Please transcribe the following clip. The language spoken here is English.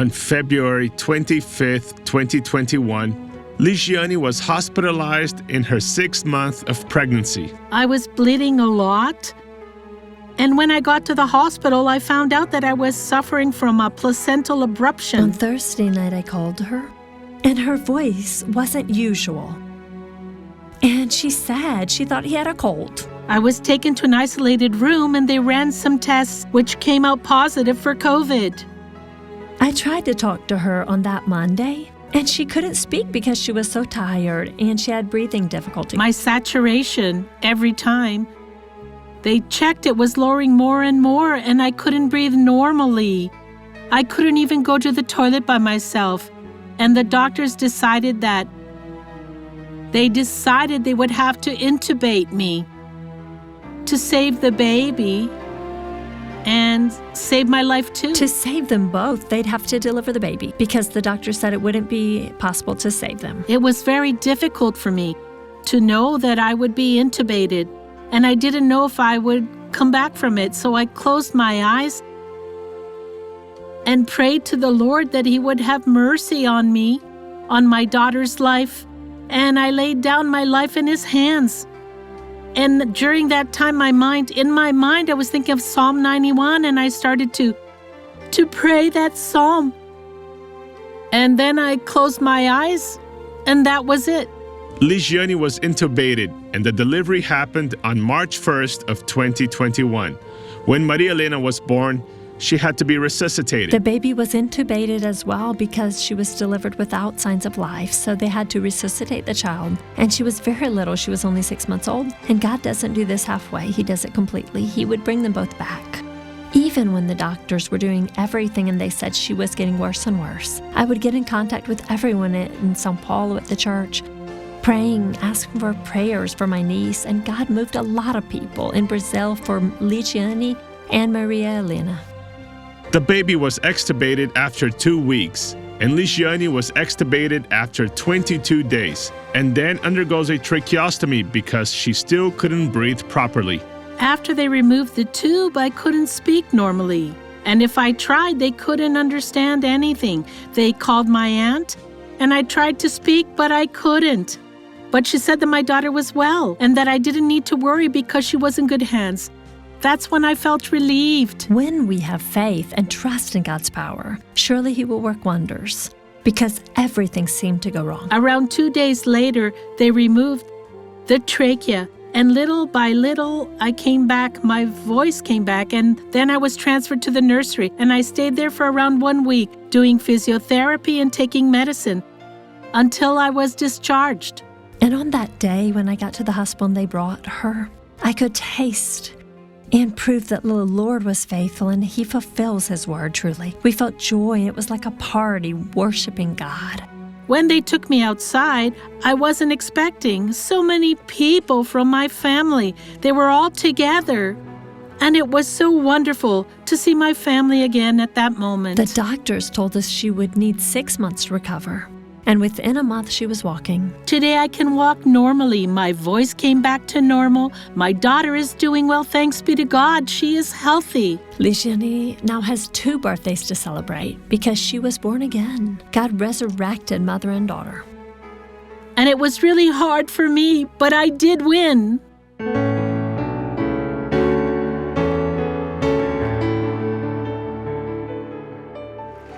On February 25th, 2021, Ligiane was hospitalized in her 6th month of pregnancy. I was bleeding a lot. And when I got to the hospital, I found out that I was suffering from a placental abruption. On Thursday night, I called her, and her voice wasn't usual. And she said she thought he had a cold. I was taken to an isolated room, and they ran some tests which came out positive for COVID. I tried to talk to her on that Monday, and she couldn't speak because she was so tired and she had breathing difficulty. My saturation, every time they checked, it was lowering more and more, and I couldn't breathe normally. I couldn't even go to the toilet by myself. And the doctors decided they would have to intubate me to save the baby and save my life too. To save them both, they'd have to deliver the baby because the doctor said it wouldn't be possible to save them. It was very difficult for me to know that I would be intubated, and I didn't know if I would come back from it. So I closed my eyes and prayed to the Lord that He would have mercy on me, on my daughter's life, and I laid down my life in His hands. And during that time, in my mind, I was thinking of Psalm 91, and I started to pray that psalm. And then I closed my eyes, and that was it. Ligiane was intubated, and the delivery happened on March 1st of 2021. When Maria Elena was born, she had to be resuscitated. The baby was intubated as well because she was delivered without signs of life, so they had to resuscitate the child. And she was very little. She was only 6 months old. And God doesn't do this halfway. He does it completely. He would bring them both back. Even when the doctors were doing everything and they said she was getting worse and worse, I would get in contact with everyone in São Paulo at the church, praying, asking for prayers for my niece. And God moved a lot of people in Brazil for Ligiane and Maria Elena. The baby was extubated after 2 weeks, and Ligiane was extubated after 22 days, and then undergoes a tracheostomy because she still couldn't breathe properly. After they removed the tube, I couldn't speak normally. And if I tried, they couldn't understand anything. They called my aunt, and I tried to speak, but I couldn't. But she said that my daughter was well, and that I didn't need to worry because she was in good hands. That's when I felt relieved. When we have faith and trust in God's power, surely He will work wonders, because everything seemed to go wrong. Around 2 days later, they removed the trachea, and little by little, I came back, my voice came back, and then I was transferred to the nursery, and I stayed there for around 1 week, doing physiotherapy and taking medicine, until I was discharged. And on that day, when I got to the hospital and they brought her, I could taste and prove that the Lord was faithful and He fulfills His word truly. We felt joy, and it was like a party worshiping God. When they took me outside, I wasn't expecting so many people from my family. They were all together, and it was so wonderful to see my family again at that moment. The doctors told us she would need 6 months to recover, and within a month she was walking. Today I can walk normally. My voice came back to normal. My daughter is doing well, thanks be to God. She is healthy. Ligiane now has 2 birthdays to celebrate because she was born again. God resurrected mother and daughter. And it was really hard for me, but I did win.